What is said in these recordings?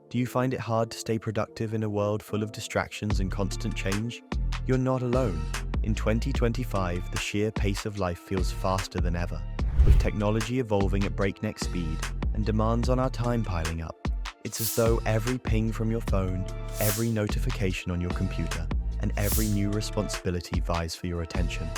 Do you find it hard to stay productive in a world full of distractions and constant change? You're not alone. In 2025, the sheer pace of life feels faster than ever, with technology evolving at breakneck speed and demands on our time piling up. It's as though every ping from your phone, every notification on your computer, and every new responsibility vies for your attention.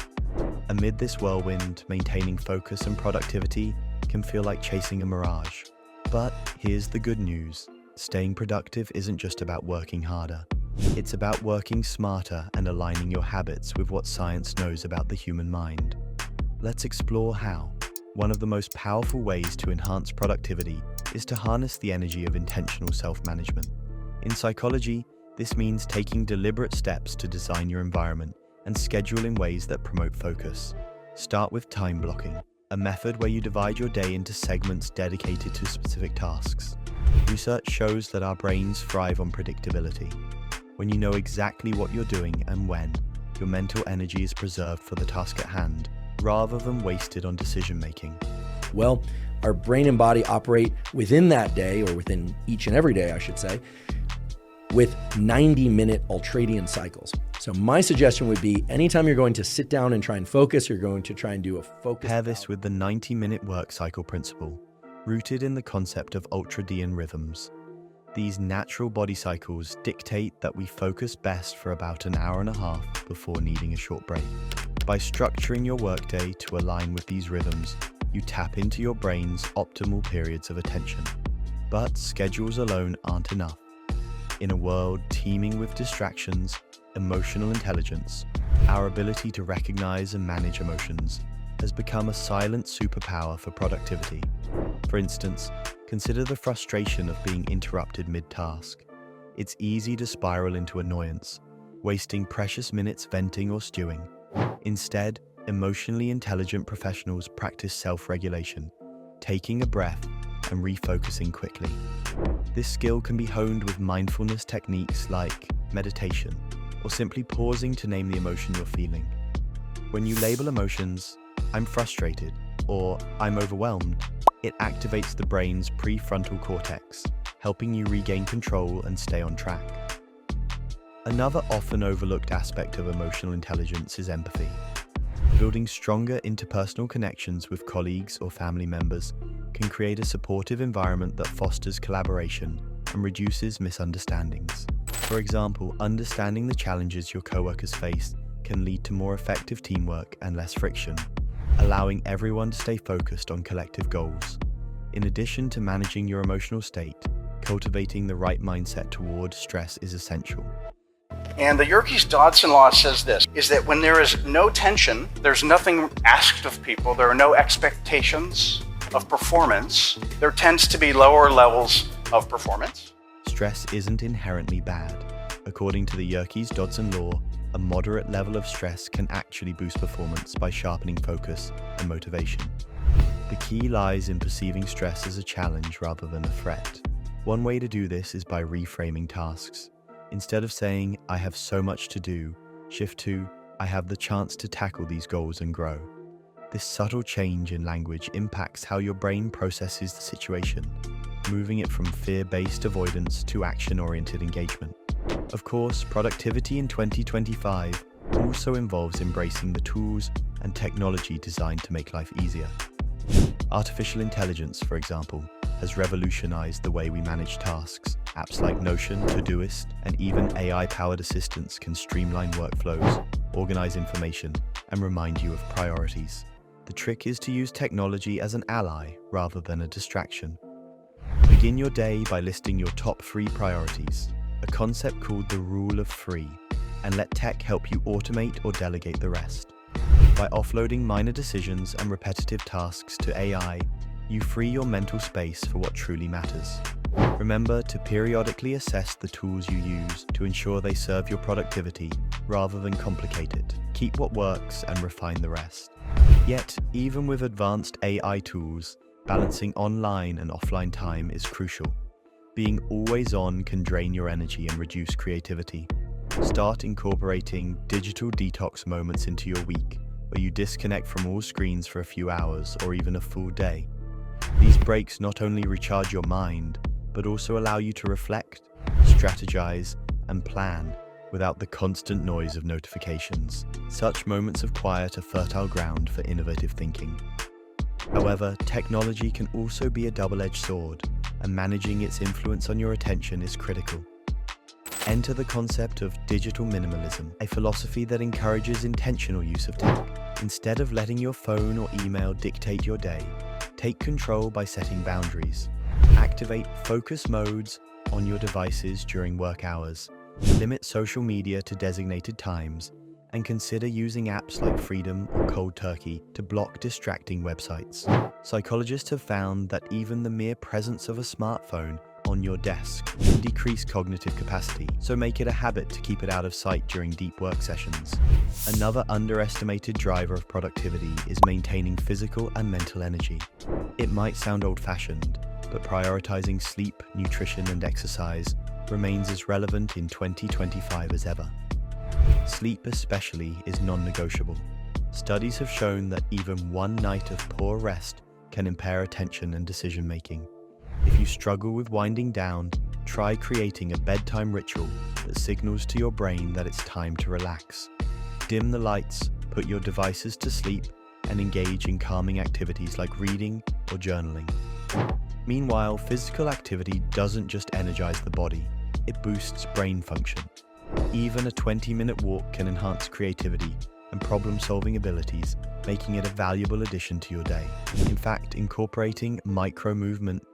Amid this whirlwind, maintaining focus and productivity can feel like chasing a mirage. But here's the good news. Staying productive isn't just about working harder. It's about working smarter and aligning your habits with what science knows about the human mind. Let's explore how. One of the most powerful ways to enhance productivity is to harness the energy of intentional self-management. In psychology, this means taking deliberate steps to design your environment and schedule in ways that promote focus. Start with time blocking, a method where you divide your day into segments dedicated to specific tasks. Research shows that our brains thrive on predictability. When you know exactly what you're doing and when, your mental energy is preserved for the task at hand, rather than wasted on decision-making. Well, our brain and body operate within that day, or within each and every day, I should say, with 90-minute ultradian cycles. So my suggestion would be anytime you're going to sit down and try and focus, you're going to try and do a focus. Pair this with the 90-minute work cycle principle, rooted in the concept of ultradian rhythms. These natural body cycles dictate that we focus best for about an hour and a half before needing a short break. By structuring your workday to align with these rhythms, you tap into your brain's optimal periods of attention. But schedules alone aren't enough. In a world teeming with distractions, emotional intelligence, our ability to recognize and manage emotions has become a silent superpower for productivity. For instance, consider the frustration of being interrupted mid-task. It's easy to spiral into annoyance, wasting precious minutes venting or stewing. Instead, emotionally intelligent professionals practice self-regulation, taking a breath and refocusing quickly. This skill can be honed with mindfulness techniques like meditation, or simply pausing to name the emotion you're feeling. When you label emotions, "I'm frustrated," or "I'm overwhelmed," it activates the brain's prefrontal cortex, helping you regain control and stay on track. Another often overlooked aspect of emotional intelligence is empathy. Building stronger interpersonal connections with colleagues or family members can create a supportive environment that fosters collaboration and reduces misunderstandings. For example, understanding the challenges your coworkers face can lead to more effective teamwork and less friction, allowing everyone to stay focused on collective goals. In addition to managing your emotional state, cultivating the right mindset toward stress is essential. And the Yerkes-Dodson law says this, is that when there is no tension, there's nothing asked of people, there are no expectations of performance, there tends to be lower levels of performance. Stress isn't inherently bad. According to the Yerkes-Dodson law, a moderate level of stress can actually boost performance by sharpening focus and motivation. The key lies in perceiving stress as a challenge rather than a threat. One way to do this is by reframing tasks. Instead of saying, "I have so much to do," shift to, "I have the chance to tackle these goals and grow." This subtle change in language impacts how your brain processes the situation, moving it from fear-based avoidance to action-oriented engagement. Of course, productivity in 2025 also involves embracing the tools and technology designed to make life easier. Artificial intelligence, for example, has revolutionized the way we manage tasks. Apps like Notion, To-Doist, and even AI-powered assistants can streamline workflows, organize information, and remind you of priorities. The trick is to use technology as an ally rather than a distraction. Begin your day by listing your top 3 priorities, a concept called the rule of 3, and let tech help you automate or delegate the rest. By offloading minor decisions and repetitive tasks to AI, you free your mental space for what truly matters. Remember to periodically assess the tools you use to ensure they serve your productivity rather than complicate it. Keep what works and refine the rest. Yet, even with advanced AI tools, balancing online and offline time is crucial. Being always on can drain your energy and reduce creativity. Start incorporating digital detox moments into your week, where you disconnect from all screens for a few hours or even a full day. These breaks not only recharge your mind, but but also allow you to reflect, strategize, and plan without the constant noise of notifications. Such moments of quiet are fertile ground for innovative thinking. However, technology can also be a double-edged sword, and managing its influence on your attention is critical. Enter the concept of digital minimalism, a philosophy that encourages intentional use of tech. Instead of letting your phone or email dictate your day, take control by setting boundaries. Activate focus modes on your devices during work hours. Limit social media to designated times, and consider using apps like Freedom or Cold Turkey to block distracting websites. Psychologists have found that even the mere presence of a smartphone on your desk can decrease cognitive capacity, so make it a habit to keep it out of sight during deep work sessions. Another underestimated driver of productivity is maintaining physical and mental energy. It might sound old-fashioned, but prioritizing sleep, nutrition, and exercise remains as relevant in 2025 as ever. Sleep especially is non-negotiable. Studies have shown that even one night of poor rest can impair attention and decision-making. If you struggle with winding down, try creating a bedtime ritual that signals to your brain that it's time to relax. Dim the lights, put your devices to sleep, and engage in calming activities like reading or journaling. Meanwhile, physical activity doesn't just energize the body, it boosts brain function. Even a 20-minute walk can enhance creativity and problem-solving abilities, making it a valuable addition to your day. In fact, incorporating micro-movement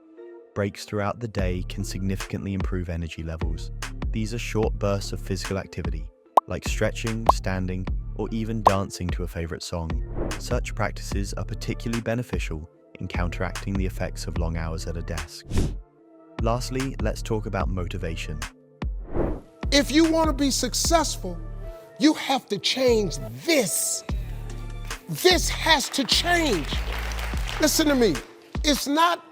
breaks throughout the day can significantly improve energy levels. These are short bursts of physical activity, like stretching, standing, or even dancing to a favorite song. Such practices are particularly beneficial in counteracting the effects of long hours at a desk. Lastly, let's talk about motivation. If you want to be successful, you have to change this. This has to change. Listen to me. It's not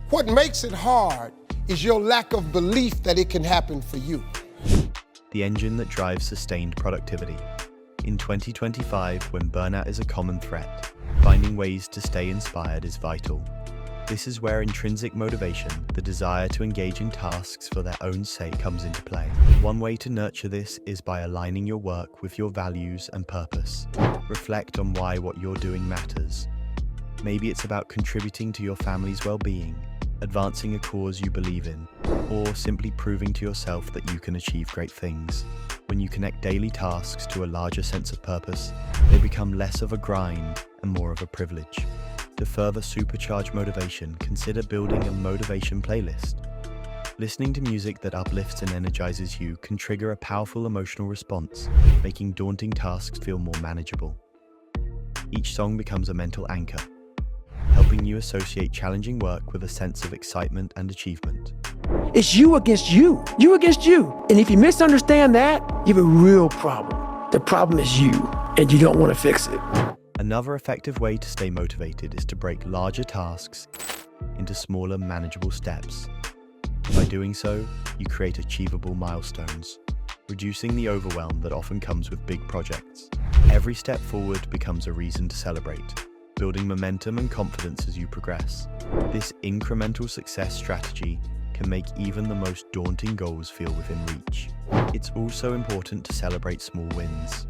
what makes it hard is your lack of belief that it can happen for you. The engine that drives sustained productivity. In 2025, when burnout is a common threat, finding ways to stay inspired is vital. This is where intrinsic motivation, the desire to engage in tasks for their own sake, comes into play. One way to nurture this is by aligning your work with your values and purpose. Reflect on why what you're doing matters. Maybe it's about contributing to your family's well-being, advancing a cause you believe in, or simply proving to yourself that you can achieve great things. When you connect daily tasks to a larger sense of purpose, they become less of a grind and more of a privilege. To further supercharge motivation, consider building a motivation playlist. Listening to music that uplifts and energizes you can trigger a powerful emotional response, making daunting tasks feel more manageable. Each song becomes a mental anchor, helping you associate challenging work with a sense of excitement and achievement. It's you against you. You against you. And if you misunderstand that, you have a real problem. The problem is you, and you don't want to fix it. Another effective way to stay motivated is to break larger tasks into smaller, manageable steps. By doing so, you create achievable milestones, reducing the overwhelm that often comes with big projects. Every step forward becomes a reason to celebrate, building momentum and confidence as you progress. This incremental success strategy can make even the most daunting goals feel within reach. It's also important to celebrate small wins.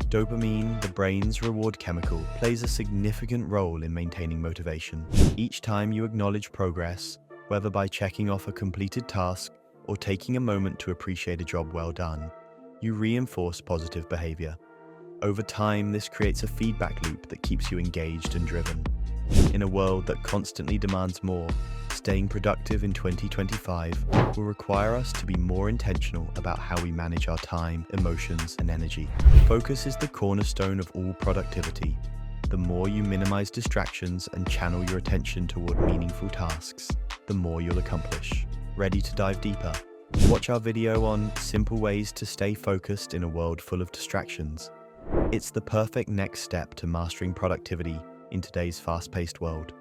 Dopamine, the brain's reward chemical, plays a significant role in maintaining motivation. Each time you acknowledge progress, whether by checking off a completed task or taking a moment to appreciate a job well done, you reinforce positive behavior. Over time, this creates a feedback loop that keeps you engaged and driven. In a world that constantly demands more, staying productive in 2025 will require us to be more intentional about how we manage our time, emotions, and energy. Focus is the cornerstone of all productivity. The more you minimize distractions and channel your attention toward meaningful tasks, the more you'll accomplish. Ready to dive deeper? Watch our video on simple ways to stay focused in a world full of distractions. It's the perfect next step to mastering productivity in today's fast-paced world.